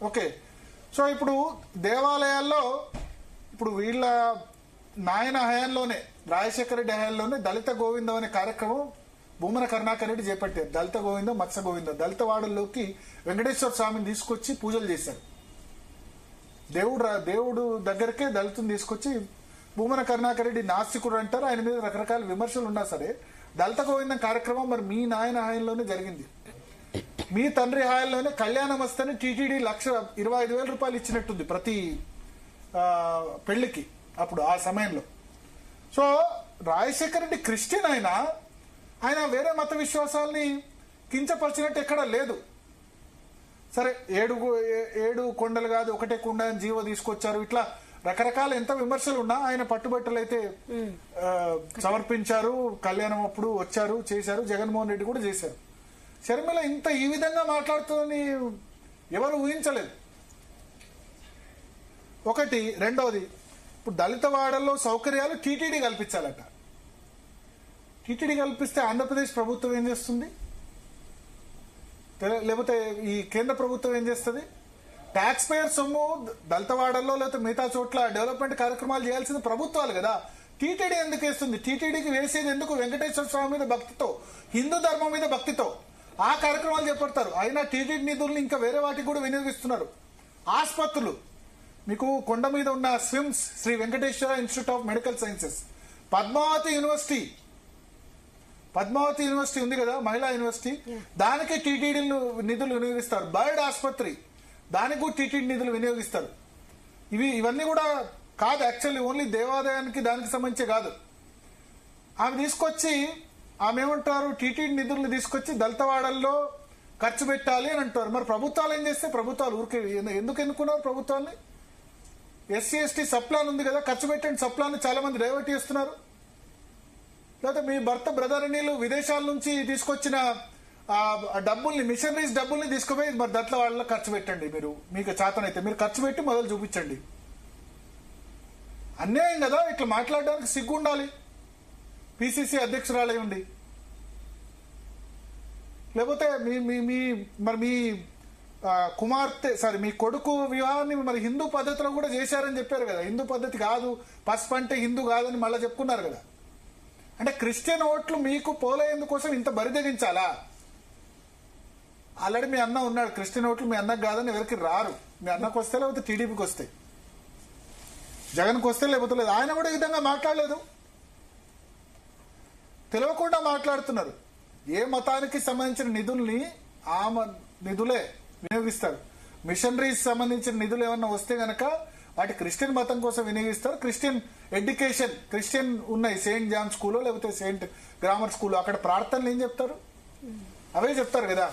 Okay. So ఇప్పుడు దేవాలయాల్లో ఇప్పుడు వీళ్ళ నాయన హయాంలోనే, రాజశేఖర రెడ్డి హయాంలోనే దళిత గోవిందం అనే కార్యక్రమం భూమన కరుణాకర్ రెడ్డి చేపట్టారు. దళిత గోవిందం, మత్స్య గోవిందం. దళిత వాడల్లోకి వెంకటేశ్వర స్వామిని తీసుకొచ్చి పూజలు చేశారు. దేవుడు దగ్గరకే దళితుని తీసుకొచ్చి, భూమన కరుణాకర్ రెడ్డి నాస్తికుడు అంటారు, ఆయన మీద రకరకాల విమర్శలు ఉన్నా సరే దళిత గోవిందం కార్యక్రమం మరి మీ నాయన హాయంలోనే జరిగింది. మీ తండ్రి హాయంలోనే కళ్యాణమస్తని టీటీడీ 1,25,000 రూపాయలు ఇచ్చినట్టుంది ప్రతి పెళ్లికి అప్పుడు ఆ సమయంలో. సో రాజశేఖర రెడ్డి క్రిస్టియన్ ఆయన వేరే మత విశ్వాసాలని కించపరిచినట్టు ఎక్కడా లేదు. సరే, 7 కొండలు కాదు ఒకటే కొండ అని జీవో తీసుకొచ్చారు, ఇట్లా రకరకాల ఎంత విమర్శలు ఉన్నా ఆయన పట్టుబట్టలు అయితే సమర్పించారు. కళ్యాణం అప్పుడు వచ్చారు, చేశారు. జగన్మోహన్ రెడ్డి కూడా చేశారు. షర్మిల ఇంత ఈ విధంగా మాట్లాడుతుందని ఎవరు ఊహించలేదు. ఒకటి. రెండవది, ఇప్పుడు దళిత వాడల్లో సౌకర్యాలు టీటీడీ కల్పించాలట. టీటీడీ కల్పిస్తే ఆంధ్రప్రదేశ్ ప్రభుత్వం ఏం చేస్తుంది? లేకపోతే ఈ కేంద్ర ప్రభుత్వం ఏం చేస్తుంది? ట్యాక్స్ పేయర్ సొమ్ము దళిత వాడల్లో లేకపోతే మిగతా చోట్ల డెవలప్మెంట్ కార్యక్రమాలు చేయాల్సింది ప్రభుత్వాలు కదా. టీటీడీ ఎందుకు వేస్తుంది? టీటీడీకి వేసేది ఎందుకు? వెంకటేశ్వర స్వామి మీద భక్తితో, హిందూ ధర్మం మీద భక్తితో ఆ కార్యక్రమాలు చేపడతారు. అయినా టీటీడీ నిధుల్ని ఇంకా వేరే వాటికి కూడా వినియోగిస్తున్నారు. ఆసుపత్రులు, మీకు కొండ మీద ఉన్న SVIMS, Sri Venkateswara Institute of Medical Sciences, Padmavati University ఉంది కదా, మహిళా యూనివర్సిటీ, దానికి టీటీడీ నిధులు వినియోగిస్తారు. బర్డ్ ఆసుపత్రి, దానికి కూడా టీటీడీ నిధులు వినియోగిస్తారు. ఇవన్నీ కూడా కాదు, యాక్చువల్లీ ఓన్లీ దేవాదాయానికి దానికి సంబంధించి కాదు. ఆమె తీసుకొచ్చి ఆమె ఏమంటారు, టీటీడీ నిధులను తీసుకొచ్చి దళితవాడల్లో ఖర్చు పెట్టాలి అని అంటారు. మరి ప్రభుత్వాలు ఏం చేస్తే? ప్రభుత్వాలు ఊరికే ఎందుకు ఎన్నుకున్నారు ప్రభుత్వాన్ని? ఎస్సీ ఎస్టీ సప్లాన్ ఉంది కదా, ఖర్చు పెట్టండి. సప్లాన్ చాలా మంది డైవర్ట్ చేస్తున్నారు. లేకపోతే మీ భర్త బ్రదర్ నీళ్ళు విదేశాల నుంచి తీసుకొచ్చిన డబ్బుల్ని, మిషనరీస్ డబ్బుల్ని తీసుకుపోయి మరి దళిత వాళ్ళలో ఖర్చు పెట్టండి. మీకు చేతనైతే మీరు ఖర్చు పెట్టి మొదలు చూపించండి. అన్యాయం కదా, ఇట్లా మాట్లాడడానికి సిగ్గు ఉండాలి. పిసిసి అధ్యక్షురాలై ఉండి, లేకపోతే మీ కుమార్తె మీ కొడుకు వివాహాన్ని మరి హిందూ పద్ధతిలో కూడా చేశారని చెప్పారు కదా. హిందూ పద్ధతి కాదు, పసుపు అంటే హిందూ కాదని మళ్ళీ చెప్పుకున్నారు కదా. అంటే క్రిస్టియన్ ఓట్లు మీకు పోలేందుకోసం ఇంత బరిదగించాలా? ఆల్రెడీ మీ అన్న ఉన్నాడు, క్రిస్టియన్ ఓట్లు మీ అన్నకు కాదని ఎవరికి రారు. మీ అన్నకు వస్తే లేకపోతే టీడీపీకి వస్తాయి, జగన్కి వస్తే లేకపోతే లేదు. ఆయన కూడా ఈ విధంగా మాట్లాడలేదు, తెలియకుండా మాట్లాడుతున్నారు. ఏ మతానికి సంబంధించిన నిధుల్ని ఆ నిధులే వినియోగిస్తారు. మిషనరీస్ సంబంధించిన నిధులు ఏమన్నా వస్తే గనక వాటి క్రిస్టియన్ మతం కోసం వినియోగిస్తారు. క్రిస్టియన్ ఎడ్యుకేషన్, క్రిస్టియన్ ఉన్నాయి, సెయింట్ జాన్ స్కూలో లేకపోతే సెయింట్ గ్రామర్ స్కూల్లో, అక్కడ ప్రార్థనలు ఏం చెప్తారు? అవే చెప్తారు కదా.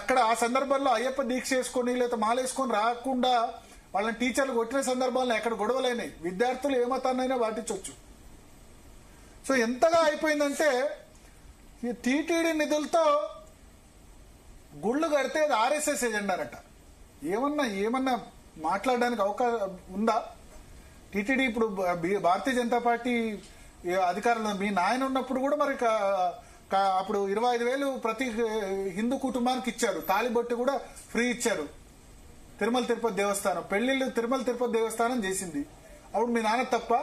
అక్కడ ఆ సందర్భంలో అయ్యప్ప దీక్ష వేసుకొని లేదా మాలేసుకొని రాకుండా వాళ్ళని టీచర్లు కొట్టిన సందర్భాల్లో ఎక్కడ గొడవలైనాయి. విద్యార్థులు ఏ మతాన్నైనా పాటించవచ్చు. సో ఎంతగా అయిపోయిందంటే ఈ టీటీడీ నిధులతో గుళ్ళు కడితే అది ఆర్ఎస్ఎస్ ఎజెండారట. ఏమన్నా మాట్లాడడానికి అవకాశం ఉందా? టీటీడీ ఇప్పుడు భారతీయ జనతా పార్టీ అధికారంలో మీ నాయన ఉన్నప్పుడు కూడా మరి అప్పుడు 25,000 ప్రతి హిందూ కుటుంబానికి ఇచ్చారు. తాలిబొట్టు కూడా ఫ్రీ ఇచ్చారు. తిరుమల తిరుపతి దేవస్థానం పెళ్లిళ్ళు తిరుమల తిరుపతి దేవస్థానం చేసింది. అప్పుడు మీ నాన్న తప్ప?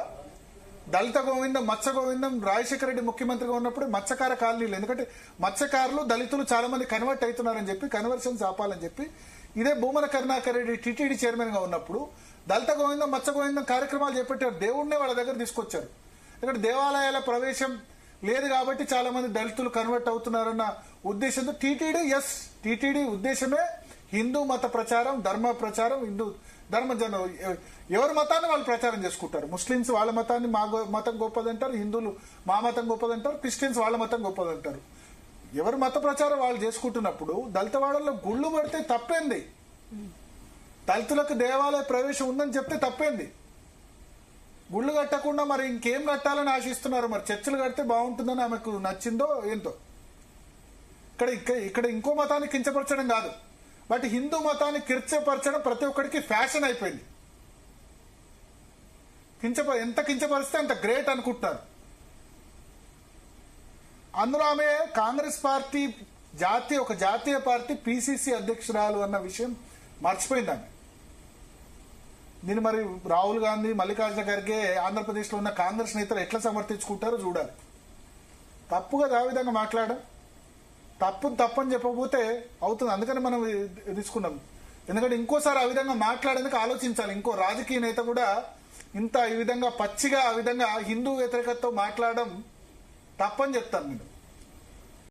దళిత గోవిందం, మత్స్య గోవిందం రాజశేఖర రెడ్డి ముఖ్యమంత్రిగా ఉన్నప్పుడు మత్స్యకార కాలనీలు, ఎందుకంటే మత్స్యకారులు దళితులు చాలా మంది కన్వర్ట్ అవుతున్నారని చెప్పి కన్వర్షన్స్ ఆపాలని చెప్పి ఇదే భూమన కరుణాకర్ రెడ్డి టీటీడీ చైర్మన్ గా ఉన్నప్పుడు దళిత గోవిందం, మత్స్య గోవిందం కార్యక్రమాలు చేపట్టారు. దేవుడినే వాళ్ళ దగ్గర తీసుకొచ్చారు. ఇక్కడ దేవాలయాల ప్రవేశం లేదు కాబట్టి చాలా మంది దళితులు కన్వర్ట్ అవుతున్నారన్న ఉద్దేశంతో టీటీడీ ఉద్దేశమే హిందూ మత ప్రచారం, ధర్మ ప్రచారం, హిందూ ధర్మ ఎవరి మతాన్ని వాళ్ళు ప్రచారం చేసుకుంటారు. ముస్లింస్ వాళ్ళ మతాన్ని మా మతం గొప్పదంటారు, హిందువులు మా మతం గొప్పదంటారు, క్రిస్టియన్స్ వాళ్ళ మతం గొప్పదంటారు. ఎవరి మత ప్రచారం వాళ్ళు చేసుకుంటున్నప్పుడు దళితవాడల్లో గుళ్ళు పడితే తప్పేంది? దళితులకు దేవాలయ ప్రవేశం ఉందని చెప్తే తప్పేంది? గుళ్ళు కట్టకుండా మరి ఇంకేం కట్టాలని ఆశిస్తున్నారు? మరి చర్చలు కడితే బాగుంటుందని ఆమెకు నచ్చిందో ఏంటో. ఇక్కడ ఇంకో మతాన్ని కించపరచడం కాదు, బట్ హిందూ మతాన్ని కించపరచడం ప్రతి ఒక్కరికి ఫ్యాషన్ అయిపోయింది. ఎంత కించపరిస్తే అంత గ్రేట్ అనుకుంటున్నారు. అందులో ఆమె కాంగ్రెస్ పార్టీ ఒక జాతీయ పార్టీ పిసిసి అధ్యక్షురాలు అన్న విషయం మర్చిపోయిందాన్ని. దీన్ని మరి రాహుల్ గాంధీ, మల్లికార్జున ఖర్గే, ఆంధ్రప్రదేశ్లో ఉన్న కాంగ్రెస్ నేతలు ఎట్లా సమర్థించుకుంటారో చూడాలి. తప్పు కదా ఆ విధంగా మాట్లాడడం. తప్పని చెప్పకపోతే అవుతుంది. అందుకని మనం తీసుకున్నాం. ఎందుకంటే ఇంకోసారి ఆ విధంగా మాట్లాడేందుకు ఆలోచించాలి. ఇంకో రాజకీయ నేత కూడా ఈ విధంగా పచ్చిగా ఆ విధంగా హిందూ వ్యతిరేకతతో మాట్లాడడం తప్పని చెప్తాను నేను.